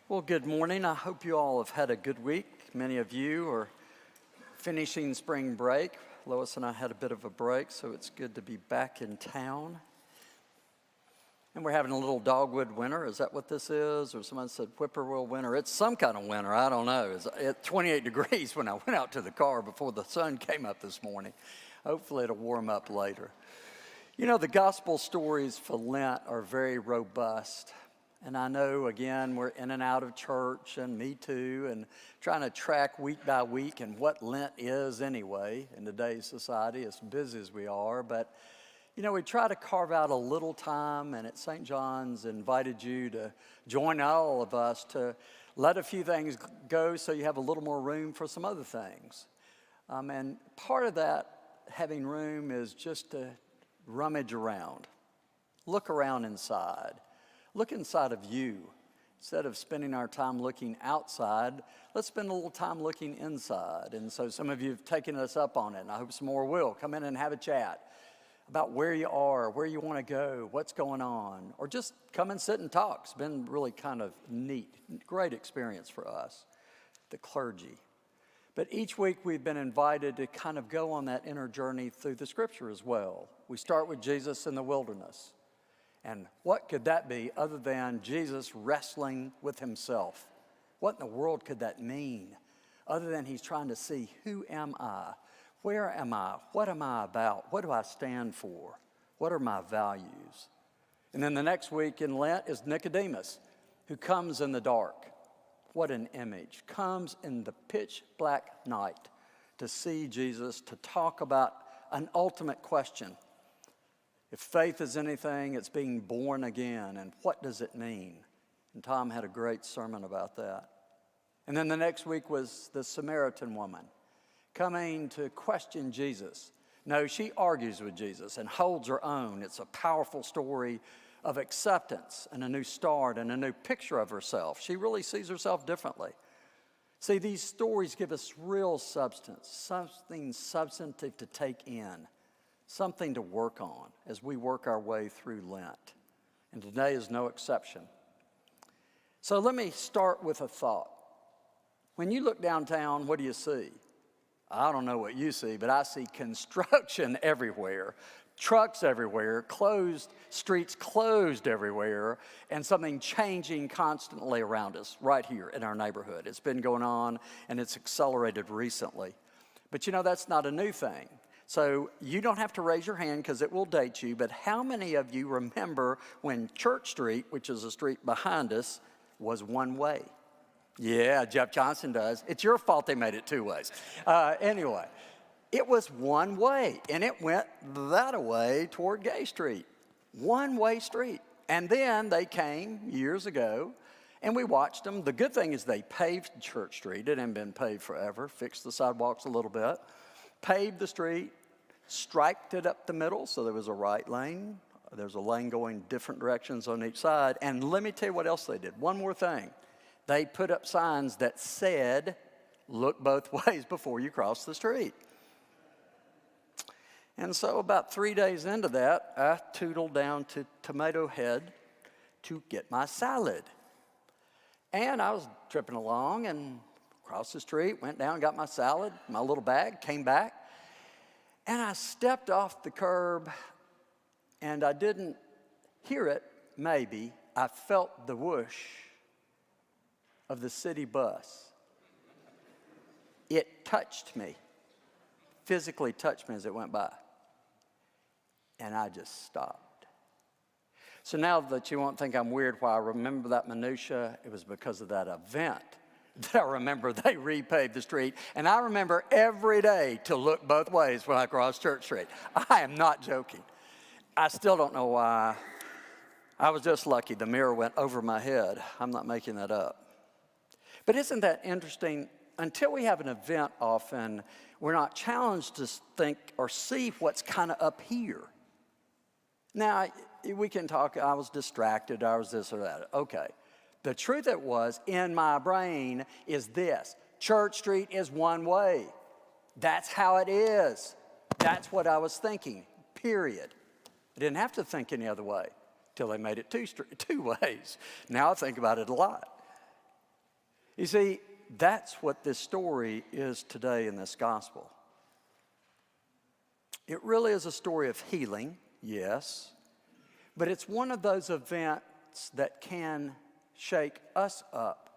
Well, good morning. I hope you all have had a good week. Many of you are finishing spring break. Lois and I had a bit of a break, so it's good to be back in town. And we're having a little dogwood winter. Is that what this is? Or someone said whippoorwill winter. It's some kind of winter. I don't know. It's at 28 degrees when I went out to the car before the sun came up this morning. Hopefully it'll warm up later. You know, the gospel stories for Lent are very robust. And I know, again, we're in and out of church, and me too, and trying to track week by week and what Lent is anyway in today's society, as busy as we are. But, you know, we try to carve out a little time, and at St. John's invited you to join all of us to let a few things go so you have a little more room for some other things. And part of that having room is just to rummage around, look around inside. Look inside of you. Instead of spending our time looking outside, let's spend a little time looking inside. And so some of you have taken us up on it, and I hope some more will. Come in and have a chat about where you are, where you want to go, what's going on, or just come and sit and talk. It's been really kind of neat, great experience for us, the clergy. But each week we've been invited to kind of go on that inner journey through the scripture as well. We start with Jesus in the wilderness. And what could that be other than Jesus wrestling with himself? What in the world could that mean? Other than he's trying to see, who am I? Where am I? What am I about? What do I stand for? What are my values? And then the next week in Lent is Nicodemus, who comes in the dark. What an image. Comes in the pitch black night to see Jesus, to talk about an ultimate question. If faith is anything, it's being born again. And what does it mean? And Tom had a great sermon about that. And then the next week was the Samaritan woman coming to question Jesus. No, she argues with Jesus and holds her own. It's a powerful story of acceptance and a new start and a new picture of herself. She really sees herself differently. See, these stories give us real substance, something substantive to take in. Something to work on as we work our way through Lent. And today is no exception. So let me start with a thought. When you look downtown, what do you see? I don't know what you see, but I see construction everywhere, trucks everywhere, closed streets closed everywhere, and something changing constantly around us right here in our neighborhood. It's been going on, and it's accelerated recently. But you know, that's not a new thing. So you don't have to raise your hand because it will date you, but how many of you remember when Church Street, which is a street behind us, was one way? Yeah, Jeff Johnson does. It's your fault they made it two ways. Anyway, it was one way, and it went that way toward Gay Street. One-way street. And then they came years ago, and we watched them. The good thing is they paved Church Street. It hadn't been paved forever, fixed the sidewalks a little bit. Paved the street, striped it up the middle so there was a right lane. There's a lane going different directions on each side. And let me tell you what else they did. One more thing. They put up signs that said, look both ways before you cross the street. And so about 3 days into that, I tootled down to Tomato Head to get my salad. And I was tripping along and crossed the street, went down, got my salad, my little bag, came back, and I stepped off the curb, and I didn't hear it, maybe. I felt the whoosh of the city bus. It touched me, physically touched me as it went by, and I just stopped. So now that you won't think I'm weird why I remember that minutia, it was because of that event. I remember they repaved the street, and I remember every day to look both ways when I crossed Church Street. I am not joking. I still don't know why. I was just lucky the mirror went over my head. I'm not making that up. But isn't that interesting? Until we have an event often, we're not challenged to think or see what's kind of up here. Now, we can talk, I was distracted, I was this or that. Okay. The truth it was in my brain is this. Church Street is one way. That's how it is. That's what I was thinking, period. I didn't have to think any other way till they made it two ways. Now I think about it a lot. You see, that's what this story is today in this gospel. It really is a story of healing, yes, but it's one of those events that can shake us up,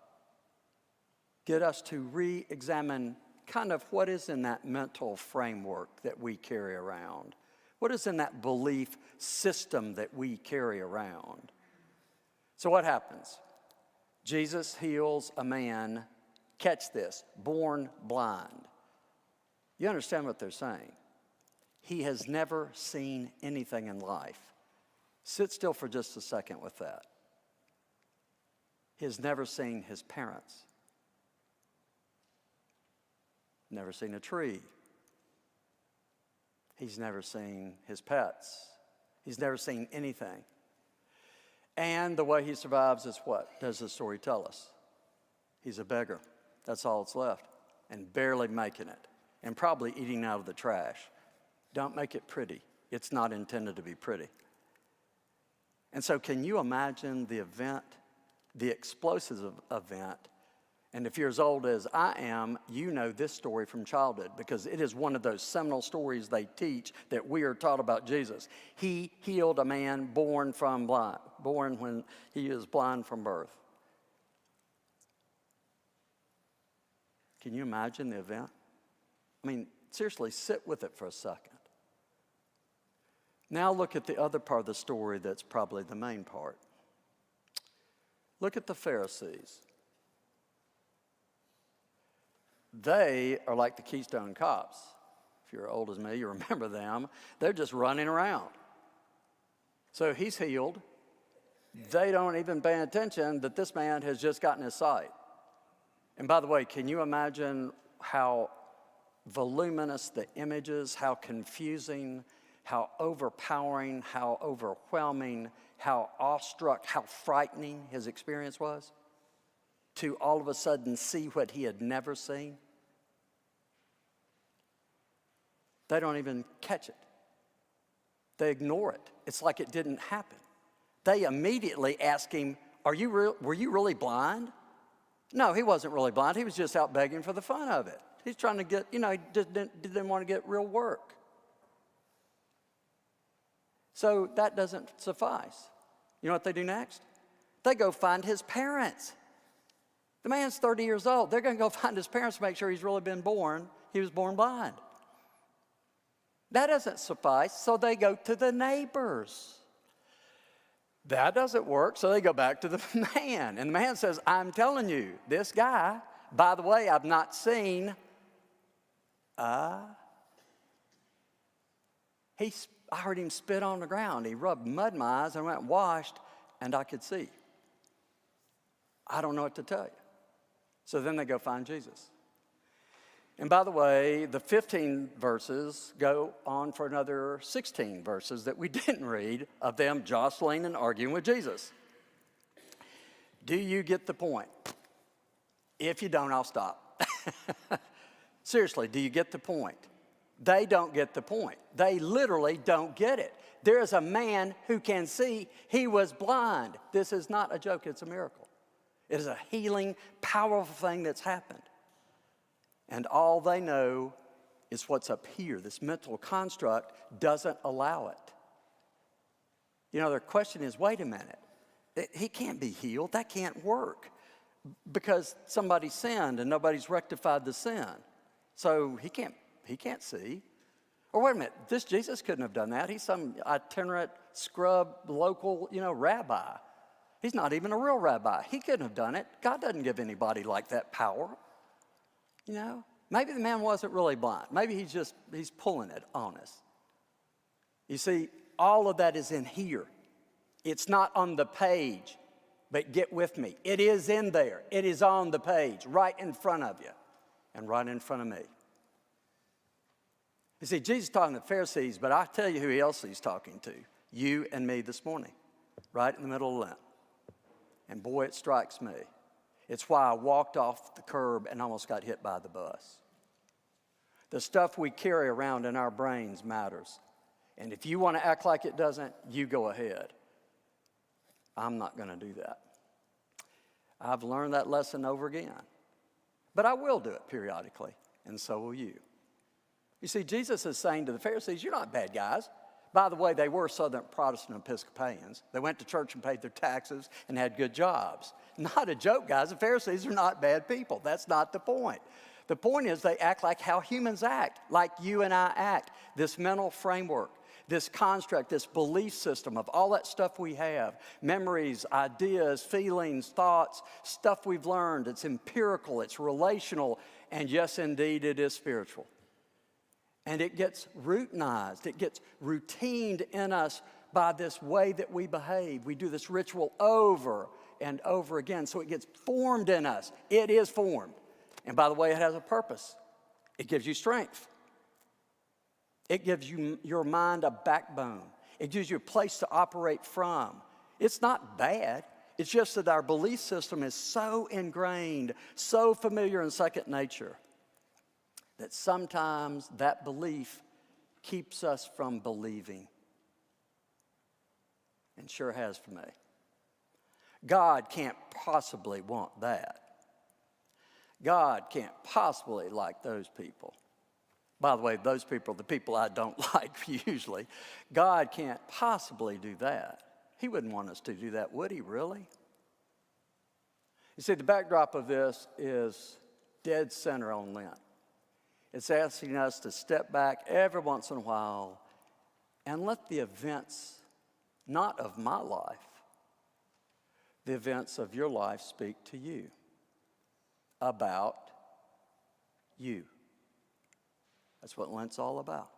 get us to re-examine kind of what is in that mental framework that we carry around. What is in that belief system that we carry around? So what happens? Jesus heals a man, catch this, born blind. You understand what they're saying? He has never seen anything in life. Sit still for just a second with that. He has never seen his parents. Never seen a tree. He's never seen his pets. He's never seen anything. And the way he survives is what does the story tell us? He's a beggar. That's all that's left. And barely making it. And probably eating out of the trash. Don't make it pretty. It's not intended to be pretty. And so can you imagine the event, the explosive event? And if you're as old as I am, you know this story from childhood because it is one of those seminal stories they teach that we are taught about Jesus. He healed a man born when he is blind from birth. Can you imagine the event? I mean, seriously, sit with it for a second. Now look at the other part of the story that's probably the main part. Look at the Pharisees. They are like the Keystone Cops. If you're old as me, you remember them. They're just running around. So he's healed. They don't even pay attention that this man has just gotten his sight. And by the way, can you imagine how voluminous the images, how confusing, how overpowering, how overwhelming, how awestruck, how frightening his experience was? To all of a sudden see what he had never seen. They don't even catch it. They ignore it. It's like it didn't happen. They immediately ask him, were you really blind? No, he wasn't really blind. He was just out begging for the fun of it. He's trying to get, he just didn't want to get real work. So that doesn't suffice. You know what they do next? They go find his parents. The man's 30 years old. They're going to go find his parents to make sure he's really been born. He was born blind. That doesn't suffice, so they go to the neighbors. That doesn't work, so they go back to the man. And the man says, I'm telling you, this guy, by the way, I've not seen. I heard him spit on the ground. He rubbed mud in my eyes and went and washed, and I could see. I don't know what to tell you. So then they go find Jesus. And by the way, the 15 verses go on for another 16 verses that we didn't read of them jostling and arguing with Jesus. Do you get the point? If you don't, I'll stop. Seriously, do you get the point? They don't get the point. They literally don't get it. There is a man who can see. He was blind. This is not a joke. It's a miracle. It is a healing, powerful thing that's happened. And all they know is what's up here. This mental construct doesn't allow it. You know, their question is, wait a minute. He can't be healed. That can't work. Because somebody sinned and nobody's rectified the sin. So he can't see. Or wait a minute, this Jesus couldn't have done that. He's some itinerant, scrub, local, rabbi. He's not even a real rabbi. He couldn't have done it. God doesn't give anybody like that power. Maybe the man wasn't really blind. Maybe he's pulling it on us. You see, all of that is in here. It's not on the page, but get with me. It is in there. It is on the page, right in front of you and right in front of me. You see, Jesus is talking to the Pharisees, but I tell you who else he's talking to. You and me this morning, right in the middle of Lent. And boy, it strikes me. It's why I walked off the curb and almost got hit by the bus. The stuff we carry around in our brains matters. And if you want to act like it doesn't, you go ahead. I'm not going to do that. I've learned that lesson over again. But I will do it periodically, and so will you. You see, Jesus is saying to the Pharisees, you're not bad guys. By the way, they were Southern Protestant Episcopalians. They went to church and paid their taxes and had good jobs. Not a joke, guys. The Pharisees are not bad people. That's not the point. The point is they act like how humans act, like you and I act. This mental framework, this construct, this belief system of all that stuff we have, memories, ideas, feelings, thoughts, stuff we've learned. It's empirical, it's relational, and yes, indeed, it is spiritual. And it gets routinized, it gets routined in us by this way that we behave. We do this ritual over and over again, so it gets formed in us. It is formed. And by the way, it has a purpose. It gives you strength. It gives you your mind a backbone. It gives you a place to operate from. It's not bad. It's just that our belief system is so ingrained, so familiar and second nature, that sometimes that belief keeps us from believing. And sure has for me. God can't possibly want that. God can't possibly like those people. By the way, those people are the people I don't like usually. God can't possibly do that. He wouldn't want us to do that, would he, really? You see, the backdrop of this is dead center on Lent. It's asking us to step back every once in a while and let the events, not of my life, the events of your life speak to you, about you. That's what Lent's all about.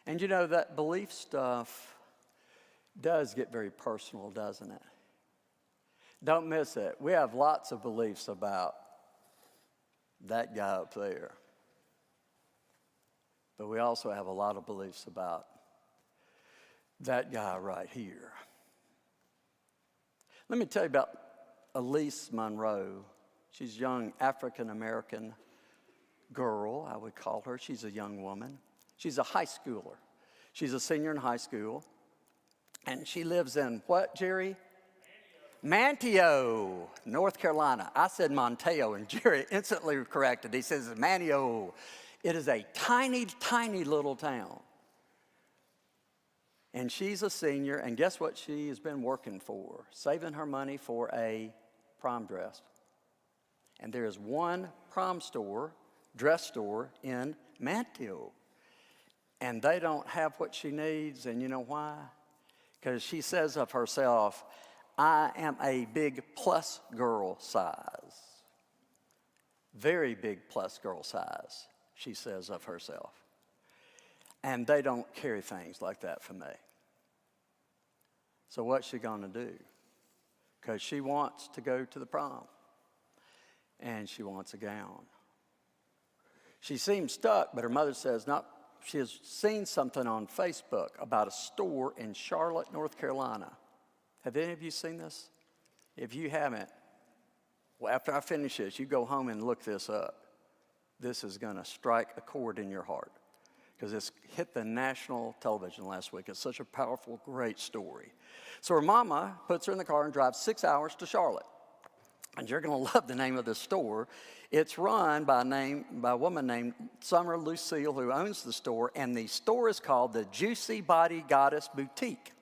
And you know, that belief stuff does get very personal, doesn't it? Don't miss it. We have lots of beliefs about that guy up there. But we also have a lot of beliefs about that guy right here. Let me tell you about Elise Monroe. She's a young African-American girl, I would call her. She's a young woman. She's a high schooler. She's a senior in high school. And she lives in what, Jerry? Manteo, North Carolina. I said Monteo, and Jerry instantly corrected. He says Manteo. It is a tiny, tiny little town. And she's a senior, and guess what she has been working for? Saving her money for a prom dress. And there is one prom store, dress store in Manteo. And they don't have what she needs, and you know why? Because she says of herself, I am a big plus girl size. Very big plus girl size, she says of herself. And they don't carry things like that for me. So what's she gonna do? Because she wants to go to the prom. And she wants a gown. She seems stuck, but her mother says, no, she has seen something on Facebook about a store in Charlotte, North Carolina. Have any of you seen this? If you haven't, well, after I finish this, you go home and look this up. This is going to strike a chord in your heart because it's hit the national television last week. It's such a powerful, great story. So her mama puts her in the car and drives 6 hours to Charlotte. And you're going to love the name of this store. It's run by a woman named Summer Lucille, who owns the store, and the store is called the Juicy Body Goddess Boutique.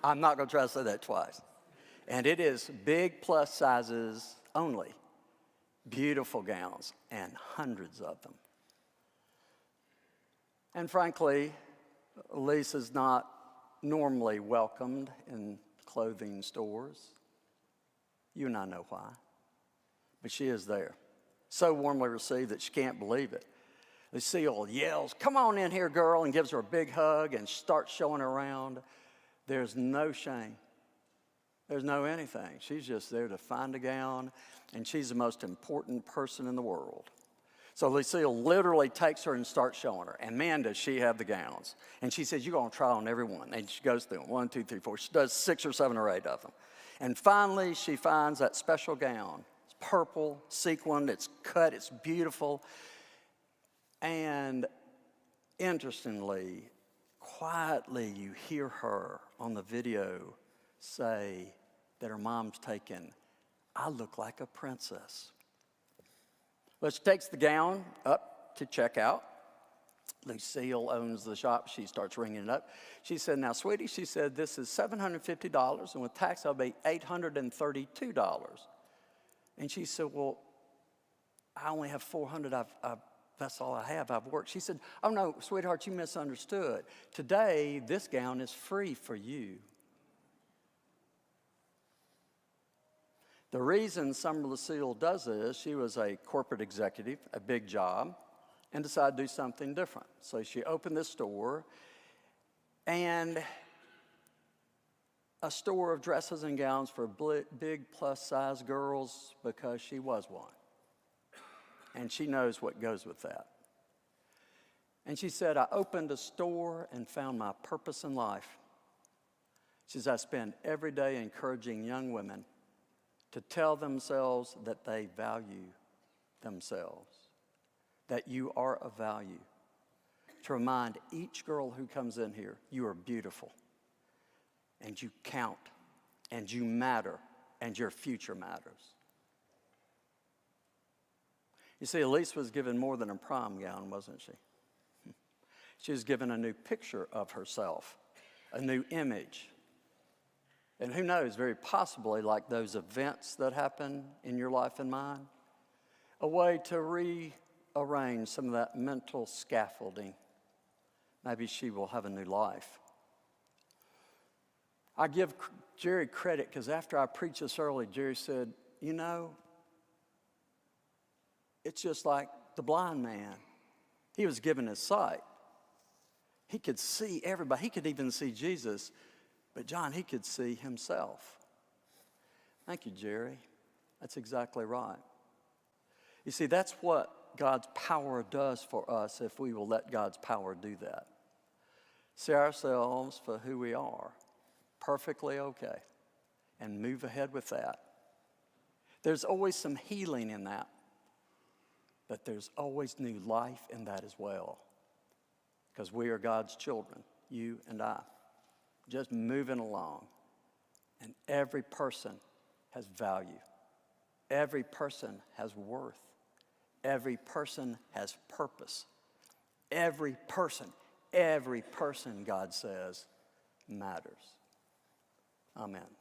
I'm not going to try to say that twice. And it is big plus sizes only. Beautiful gowns, and hundreds of them. And frankly, Elise is not normally welcomed in clothing stores. You and I know why. But she is there. So warmly received that she can't believe it. Lucille yells, come on in here, girl, and gives her a big hug and starts showing her around. There's no shame. There's no anything. She's just there to find a gown, and she's the most important person in the world. So Lucille literally takes her and starts showing her. And man, does she have the gowns. And she says, you're going to try on every one. And she goes through them, 1, 2, 3, 4. She does 6 or 7 or 8 of them. And finally, she finds that special gown. It's purple, sequined, it's cut, it's beautiful. And interestingly, quietly you hear her on the video say that her mom's taken, "I look like a princess." Well, she takes the gown up to check out. Lucille owns the shop. She starts ringing it up. She said, "Now, sweetie," she said, "this is $750, and with tax, I'll be $832. And she said, "Well, I only have $400. That's all I have. I've worked." She said, "Oh, no, sweetheart, you misunderstood. Today, this gown is free for you." The reason Summer Lucille does this, she was a corporate executive, a big job, and decided to do something different. So she opened this store, and a store of dresses and gowns for big plus-size girls, because she was one. And she knows what goes with that. And she said, "I opened a store and found my purpose in life." She says, "I spend every day encouraging young women to tell themselves that they value themselves, that you are of value. To remind each girl who comes in here, you are beautiful, and you count, and you matter, and your future matters." You see, Elise was given more than a prom gown, wasn't she? She was given a new picture of herself, a new image. And who knows, very possibly, like those events that happen in your life and mine, a way to rearrange some of that mental scaffolding. Maybe she will have a new life. I give Jerry credit, because after I preached this early, Jerry said, "You know, it's just like the blind man. He was given his sight. He could see everybody. He could even see Jesus. But John, he could see himself." Thank you, Jerry. That's exactly right. You see, that's what God's power does for us if we will let God's power do that. See ourselves for who we are, perfectly okay, and move ahead with that. There's always some healing in that, but there's always new life in that as well, because we are God's children, you and I, just moving along. And every person has value. Every person has worth. Every person has purpose. Every person, God says, matters. Amen.